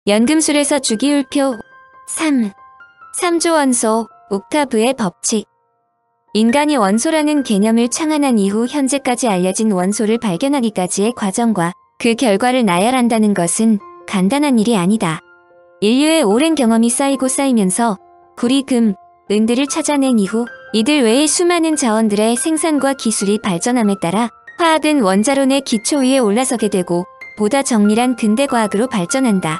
연금술에서 주기율표 3. 3조 원소, 옥타브의 법칙. 인간이 원소라는 개념을 창안한 이후 현재까지 알려진 원소를 발견하기까지의 과정과 그 결과를 나열한다는 것은 간단한 일이 아니다. 인류의 오랜 경험이 쌓이고 쌓이면서 구리, 금, 은들을 찾아낸 이후 이들 외의 수많은 자원들의 생산과 기술이 발전함에 따라 화학은 원자론의 기초 위에 올라서게 되고 보다 정밀한 근대과학으로 발전한다.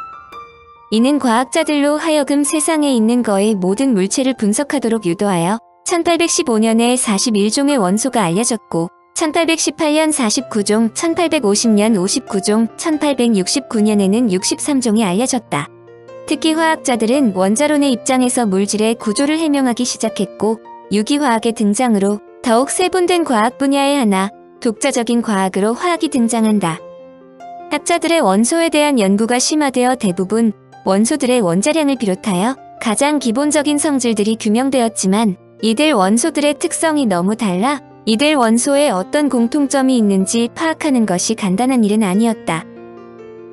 이는 과학자들로 하여금 세상에 있는 거의 모든 물체를 분석하도록 유도하여 1815년에 41종의 원소가 알려졌고 1818년 49종, 1850년 59종, 1869년에는 63종이 알려졌다. 특히 화학자들은 원자론의 입장에서 물질의 구조를 해명하기 시작했고 유기화학의 등장으로 더욱 세분된 과학 분야의 하나, 독자적인 과학으로 화학이 등장한다. 학자들의 원소에 대한 연구가 심화되어 대부분 원소들의 원자량을 비롯하여 가장 기본적인 성질들이 규명되었지만 이들 원소들의 특성이 너무 달라 이들 원소에 어떤 공통점이 있는지 파악하는 것이 간단한 일은 아니었다.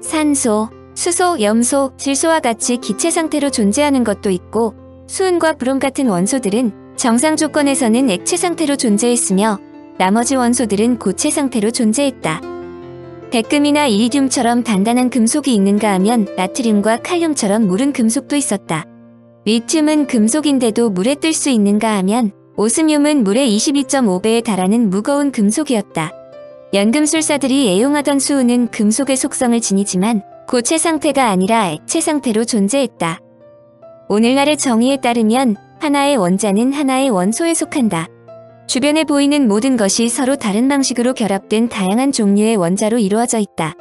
산소, 수소, 염소, 질소와 같이 기체 상태로 존재하는 것도 있고 수은과 브롬 같은 원소들은 정상 조건에서는 액체 상태로 존재했으며 나머지 원소들은 고체 상태로 존재했다. 백금이나 이리듐처럼 단단한 금속이 있는가 하면 나트륨과 칼륨처럼 무른 금속도 있었다. 리튬은 금속인데도 물에 뜰 수 있는가 하면 오스뮴은 물의 22.5배에 달하는 무거운 금속이었다. 연금술사들이 애용하던 수은은 금속의 속성을 지니지만 고체 상태가 아니라 액체 상태로 존재했다. 오늘날의 정의에 따르면 하나의 원자는 하나의 원소에 속한다. 주변에 보이는 모든 것이 서로 다른 방식으로 결합된 다양한 종류의 원자로 이루어져 있다.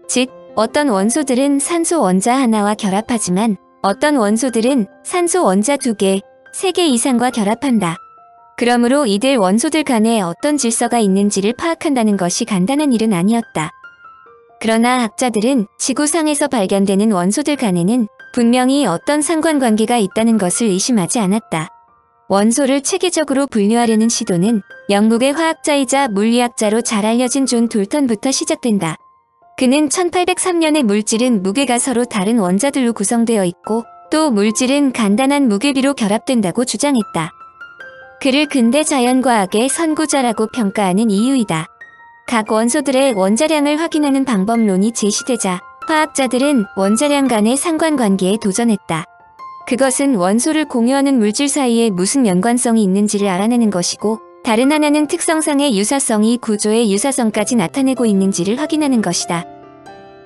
즉, 어떤 원소들은 산소 원자 하나와 결합하지만 어떤 원소들은 산소 원자 2개, 3개 이상과 결합한다. 그러므로 이들 원소들 간에 어떤 질서가 있는지를 파악한다는 것이 간단한 일은 아니었다. 그러나 학자들은 지구상에서 발견되는 원소들 간에는 분명히 어떤 상관관계가 있다는 것을 의심하지 않았다. 원소를 체계적으로 분류하려는 시도는 영국의 화학자이자 물리학자로 잘 알려진 존 돌턴부터 시작된다. 그는 1803년에 물질은 무게가 서로 다른 원자들로 구성되어 있고 또 물질은 간단한 무게비로 결합된다고 주장했다. 그를 근대 자연과학의 선구자라고 평가하는 이유이다. 각 원소들의 원자량을 확인하는 방법론이 제시되자 화학자들은 원자량 간의 상관관계에 도전했다. 그것은 원소를 공유하는 물질 사이에 무슨 연관성이 있는지를 알아내는 것이고 다른 하나는 특성상의 유사성이 구조의 유사성까지 나타내고 있는지를 확인하는 것이다.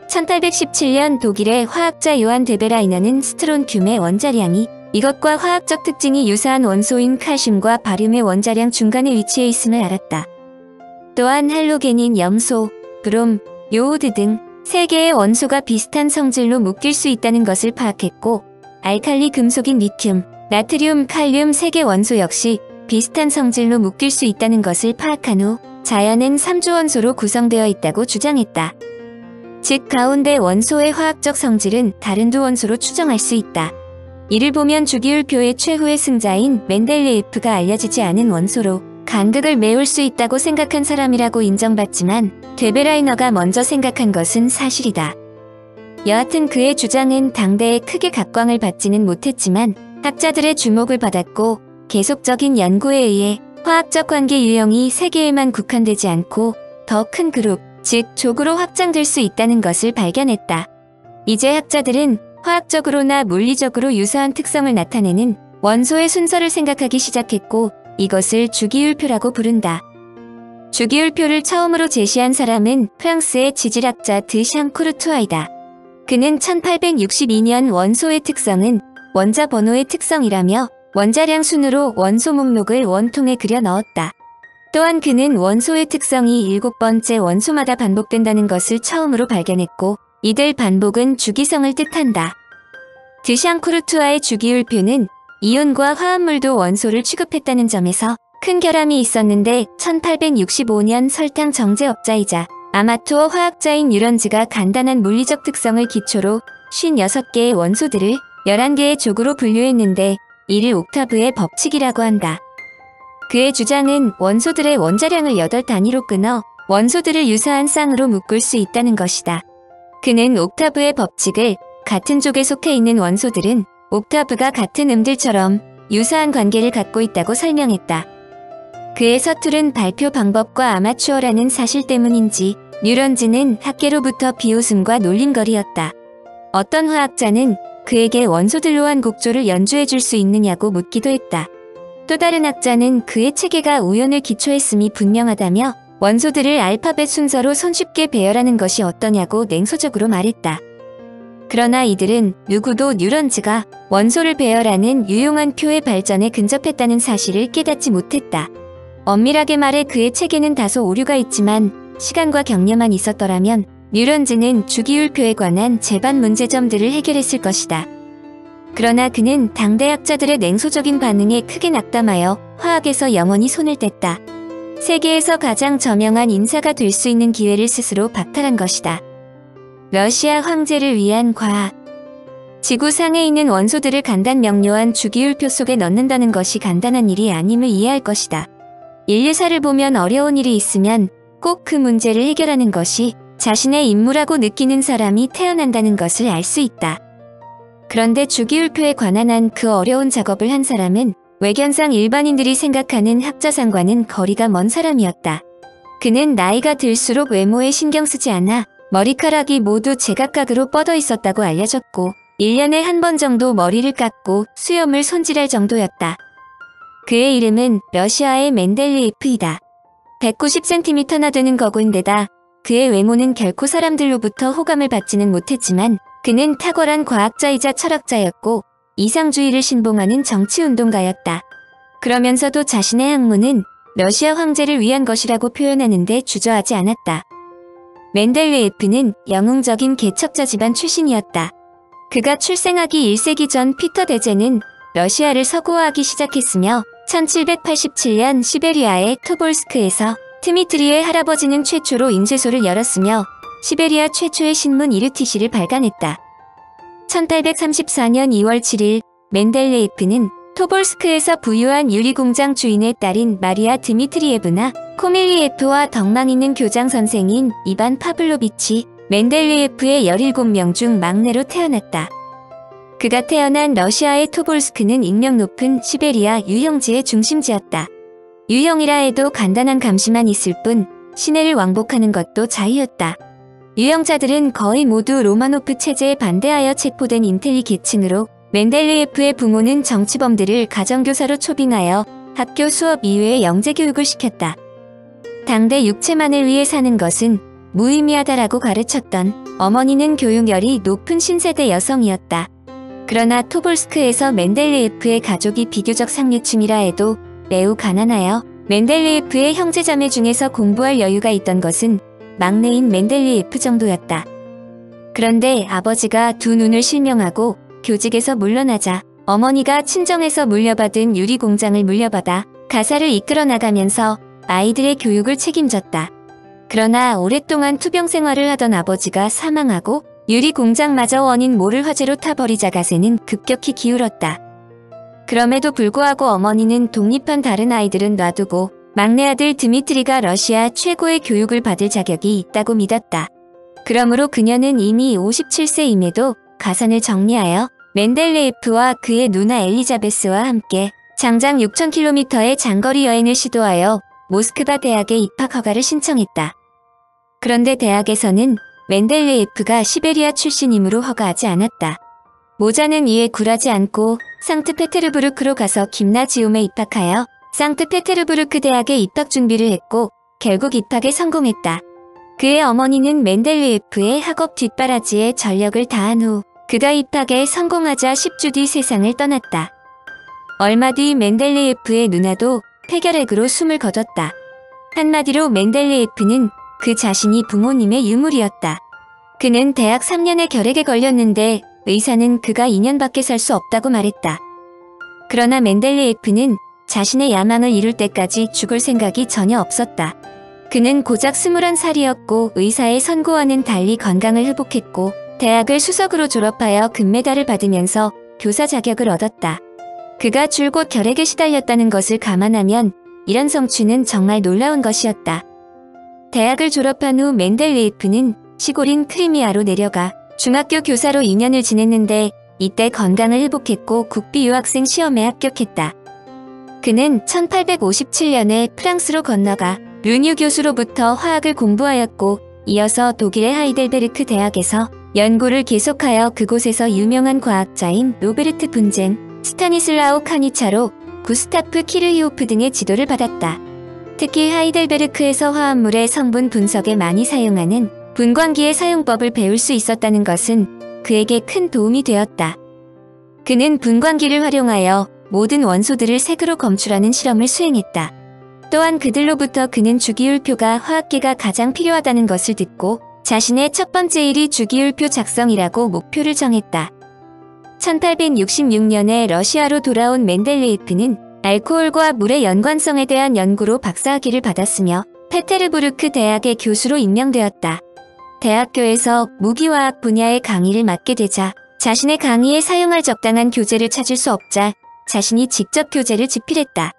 1817년 독일의 화학자 요한 데베라이너는 스트론튬의 원자량이 이것과 화학적 특징이 유사한 원소인 칼슘과 바륨의 원자량 중간에 위치해 있음을 알았다. 또한 할로겐인 염소, 브롬, 요오드 등 3개의 원소가 비슷한 성질로 묶일 수 있다는 것을 파악했고 알칼리 금속인 리튬, 나트륨, 칼륨 3개 원소 역시 비슷한 성질로 묶일 수 있다는 것을 파악한 후 자연은 3조 원소로 구성되어 있다고 주장했다. 즉 가운데 원소의 화학적 성질은 다른 두 원소로 추정할 수 있다. 이를 보면 주기율표의 최후의 승자인 멘델레예프가 알려지지 않은 원소로 간극을 메울 수 있다고 생각한 사람이라고 인정받지만 데베라이너가 먼저 생각한 것은 사실이다. 여하튼 그의 주장은 당대에 크게 각광을 받지는 못했지만 학자들의 주목을 받았고 계속적인 연구에 의해 화학적 관계 유형이 세계에만 국한되지 않고 더 큰 그룹, 즉 족으로 확장될 수 있다는 것을 발견했다. 이제 학자들은 화학적으로나 물리적으로 유사한 특성을 나타내는 원소의 순서를 생각하기 시작했고 이것을 주기율표라고 부른다. 주기율표를 처음으로 제시한 사람은 프랑스의 지질학자 드 샹코르투아이다. 그는 1862년 원소의 특성은 원자 번호의 특성이라며 원자량 순으로 원소 목록을 원통에 그려 넣었다. 또한 그는 원소의 특성이 7번째 원소마다 반복된다는 것을 처음으로 발견했고 이들 반복은 주기성을 뜻한다. 드 샹코르투아의 주기율표는 이온과 화합물도 원소를 취급했다는 점에서 큰 결함이 있었는데 1865년 설탕 정제업자이자 아마투어 화학자인 유런즈가 간단한 물리적 특성을 기초로 56개의 원소들을 11개의 족으로 분류했는데 이를 옥타브의 법칙이라고 한다. 그의 주장은 원소들의 원자량을 8단위로 끊어 원소들을 유사한 쌍으로 묶을 수 있다는 것이다. 그는 옥타브의 법칙을 같은 족에 속해 있는 원소들은 옥타브가 같은 음들처럼 유사한 관계를 갖고 있다고 설명했다. 그의 서투른 발표 방법과 아마추어라는 사실 때문인지 뉴런즈는 학계로부터 비웃음과 놀림거리였다. 어떤 화학자는 그에게 원소들로 한 곡조를 연주해 줄 수 있느냐고 묻기도 했다. 또 다른 학자는 그의 체계가 우연을 기초했음이 분명하다며 원소들을 알파벳 순서로 손쉽게 배열하는 것이 어떠냐고 냉소적으로 말했다. 그러나 이들은 누구도 뉴런즈가 원소를 배열하는 유용한 표의 발전에 근접했다는 사실을 깨닫지 못했다. 엄밀하게 말해 그의 체계는 다소 오류가 있지만 시간과 격려만 있었더라면 뉴런즈는 주기율표에 관한 제반 문제점들을 해결했을 것이다. 그러나 그는 당대 학자들의 냉소적인 반응에 크게 낙담하여 화학에서 영원히 손을 뗐다. 세계에서 가장 저명한 인사가 될 수 있는 기회를 스스로 박탈한 것이다. 러시아 황제를 위한 과학. 지구상에 있는 원소들을 간단 명료한 주기율표 속에 넣는다는 것이 간단한 일이 아님을 이해할 것이다. 인류사를 보면 어려운 일이 있으면 꼭 그 문제를 해결하는 것이 자신의 임무라고 느끼는 사람이 태어난다는 것을 알 수 있다. 그런데 주기율표에 관한 그 어려운 작업을 한 사람은 외견상 일반인들이 생각하는 학자상과는 거리가 먼 사람이었다. 그는 나이가 들수록 외모에 신경 쓰지 않아 머리카락이 모두 제각각으로 뻗어 있었다고 알려졌고 1년에 한 번 정도 머리를 깎고 수염을 손질할 정도였다. 그의 이름은 러시아의 멘델리예프이다. 190cm나 되는 거구인데다 그의 외모는 결코 사람들로부터 호감을 받지는 못했지만 그는 탁월한 과학자이자 철학자였고 이상주의를 신봉하는 정치운동가였다. 그러면서도 자신의 학문은 러시아 황제를 위한 것이라고 표현하는데 주저하지 않았다. 멘델리예프는 영웅적인 개척자 집안 출신이었다. 그가 출생하기 1세기 전 피터 대제는 러시아를 서구화하기 시작했으며 1787년 시베리아의 토볼스크에서 트미트리의 할아버지는 최초로 인쇄소를 열었으며 시베리아 최초의 신문 이르티시를 발간했다. 1834년 2월 7일 멘델리예프는 토볼스크에서 부유한 유리공장 주인의 딸인 마리아 드미트리예브나 코밀리예프와 덕망 있는 교장 선생인 이반 파블로비치 멘델리예프의 17명 중 막내로 태어났다. 그가 태어난 러시아의 토볼스크는 익명 높은 시베리아 유형지의 중심지였다. 유형이라 해도 간단한 감시만 있을 뿐 시내를 왕복하는 것도 자유였다. 유형자들은 거의 모두 로마노프 체제에 반대하여 체포된 인텔리 계층으로 멘델리예프의 부모는 정치범들을 가정교사로 초빙하여 학교 수업 이외에 영재교육을 시켰다. 당대 육체만을 위해 사는 것은 무의미하다라고 가르쳤던 어머니는 교육열이 높은 신세대 여성이었다. 그러나 토볼스크에서 멘델리예프의 가족이 비교적 상류층이라 해도 매우 가난하여 멘델리예프의 형제자매 중에서 공부할 여유가 있던 것은 막내인 멘델리예프 정도였다. 그런데 아버지가 두 눈을 실명하고 교직에서 물러나자 어머니가 친정에서 물려받은 유리공장을 물려받아 가사를 이끌어 나가면서 아이들의 교육을 책임졌다. 그러나 오랫동안 투병 생활을 하던 아버지가 사망하고 유리공장마저 원인 모를 화재로 타버리자 가세는 급격히 기울었다. 그럼에도 불구하고 어머니는 독립한 다른 아이들은 놔두고 막내 아들 드미트리가 러시아 최고의 교육을 받을 자격이 있다고 믿었다. 그러므로 그녀는 이미 57세임에도 가산을 정리하여 멘델리예프와 그의 누나 엘리자베스와 함께 장장 6,000km의 장거리 여행을 시도하여 모스크바 대학에 입학 허가를 신청했다. 그런데 대학에서는 멘델리예프가 시베리아 출신이므로 허가하지 않았다. 모자는 이에 굴하지 않고 상트페테르부르크로 가서 김나지움에 입학하여 상트페테르부르크 대학에 입학 준비를 했고 결국 입학에 성공했다. 그의 어머니는 멘델리예프의 학업 뒷바라지에 전력을 다한 후 그가 입학에 성공하자 10주 뒤 세상을 떠났다. 얼마 뒤 멘델리예프의 누나도 폐결핵으로 숨을 거뒀다. 한마디로 멘델리예프는 그 자신이 부모님의 유물이었다. 그는 대학 3년의 결핵에 걸렸는데 의사는 그가 2년밖에 살 수 없다고 말했다. 그러나 멘델리예프는 자신의 야망을 이룰 때까지 죽을 생각이 전혀 없었다. 그는 고작 21살이었고 의사의 선고와는 달리 건강을 회복했고 대학을 수석으로 졸업하여 금메달을 받으면서 교사 자격을 얻었다. 그가 줄곧 결핵에 시달렸다는 것을 감안하면 이런 성취는 정말 놀라운 것이었다. 대학을 졸업한 후 멘델리예프는 시골인 크리미아로 내려가 중학교 교사로 2년을 지냈는데 이때 건강을 회복했고 국비 유학생 시험에 합격했다. 그는 1857년에 프랑스로 건너가 르뉴 교수로부터 화학을 공부하였고 이어서 독일의 하이델베르크 대학에서 연구를 계속하여 그곳에서 유명한 과학자인 로베르트 분젠, 스타니슬라우 카니차로, 구스타프 키르히오프 등의 지도를 받았다. 특히 하이델베르크에서 화합물의 성분 분석에 많이 사용하는 분광기의 사용법을 배울 수 있었다는 것은 그에게 큰 도움이 되었다. 그는 분광기를 활용하여 모든 원소들을 색으로 검출하는 실험을 수행했다. 또한 그들로부터 그는 주기율표가 화학계가 가장 필요하다는 것을 듣고 자신의 첫 번째 일이 주기율표 작성이라고 목표를 정했다. 1866년에 러시아로 돌아온 멘델레예프는 알코올과 물의 연관성에 대한 연구로 박사학위를 받았으며 페테르부르크 대학의 교수로 임명되었다. 대학교에서 무기화학 분야의 강의를 맡게 되자 자신의 강의에 사용할 적당한 교재를 찾을 수 없자 자신이 직접 교재를 집필했다.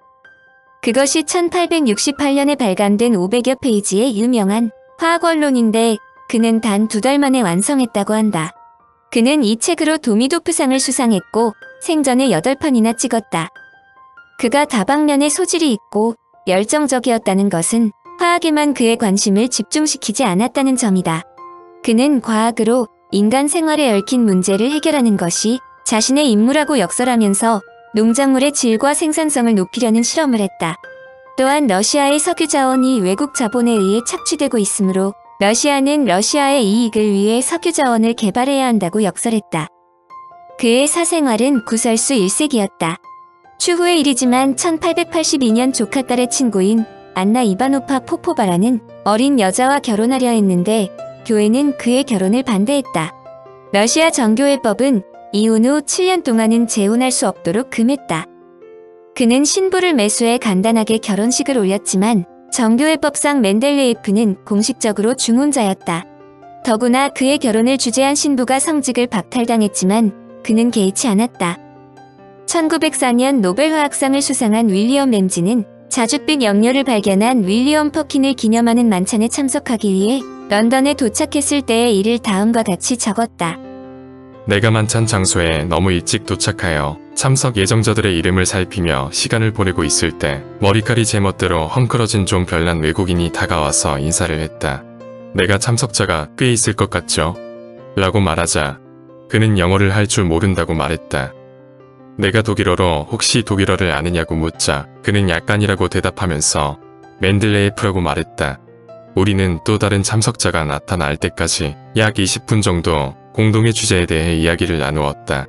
그것이 1868년에 발간된 500여 페이지의 유명한 화학원론인데 그는 단 2달 만에 완성했다고 한다. 그는 이 책으로 도미도프상을 수상했고 생전에 8편이나 찍었다. 그가 다방면에 소질이 있고 열정적이었다는 것은 화학에만 그의 관심을 집중시키지 않았다는 점이다. 그는 과학으로 인간 생활에 얽힌 문제를 해결하는 것이 자신의 임무라고 역설하면서 농작물의 질과 생산성을 높이려는 실험을 했다. 또한 러시아의 석유 자원이 외국 자본에 의해 착취되고 있으므로 러시아는 러시아의 이익을 위해 석유 자원을 개발해야 한다고 역설했다. 그의 사생활은 구설수 1세기였다. 추후의 일이지만 1882년 조카딸의 친구인 안나 이바노파 포포바라는 어린 여자와 결혼하려 했는데 교회는 그의 결혼을 반대했다. 러시아 정교회법은 이혼 후 7년 동안은 재혼할 수 없도록 금했다. 그는 신부를 매수해 간단하게 결혼식을 올렸지만 정교회법상 멘델레예프는 공식적으로 중혼자였다. 더구나 그의 결혼을 주재한 신부가 성직을 박탈당했지만 그는 개의치 않았다. 1904년 노벨 화학상을 수상한 윌리엄 램지는 자줏빛 염료를 발견한 윌리엄 퍼킨을 기념하는 만찬에 참석하기 위해 런던에 도착했을 때의 일을 다음과 같이 적었다. 내가 만찬 장소에 너무 일찍 도착하여 참석 예정자들의 이름을 살피며 시간을 보내고 있을 때 머리칼이 제멋대로 헝클어진 좀 별난 외국인이 다가와서 인사를 했다. 내가 참석자가 꽤 있을 것 같죠? 라고 말하자 그는 영어를 할 줄 모른다고 말했다. 내가 독일어로 혹시 독일어를 아느냐고 묻자 그는 약간이라고 대답하면서 멘델레예프라고 말했다. 우리는 또 다른 참석자가 나타날 때까지 약 20분 정도 공동의 주제에 대해 이야기를 나누었다.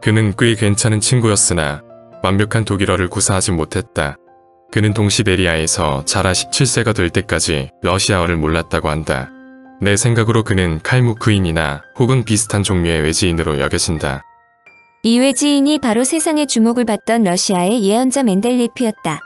그는 꽤 괜찮은 친구였으나 완벽한 독일어를 구사하지 못했다. 그는 동시베리아에서 자라 17세가 될 때까지 러시아어를 몰랐다고 한다. 내 생각으로 그는 칼무크인이나 혹은 비슷한 종류의 외지인으로 여겨진다. 이 외지인이 바로 세상의 주목을 받던 러시아의 예언자 멘델레예프였다.